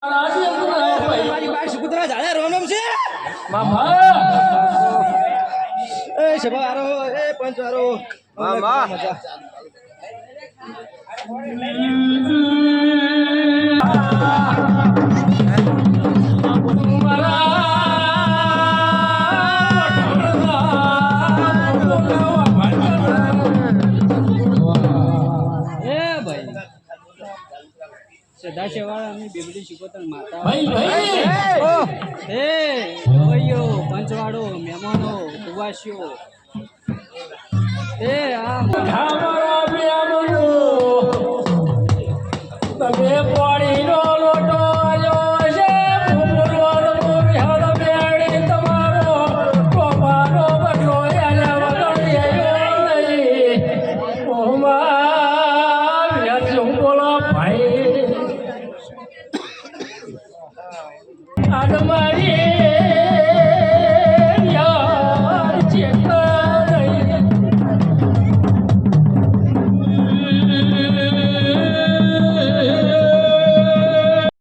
મારી બાઈક કૂતરા ઝાડે રોનમ છે મામા એ સભા આરો એ પંચ આરો મામા મજા સદાશિવાળા બેબડી શીખોતર માતા ભાઈઓ પંચવાડો મહેમાનો ઉપવાસીઓ તમે પાણીનો લોટો આવ્યો છે તમારો ટોપાનો બદલો એને વગર બોલો ભાઈ આજ મારી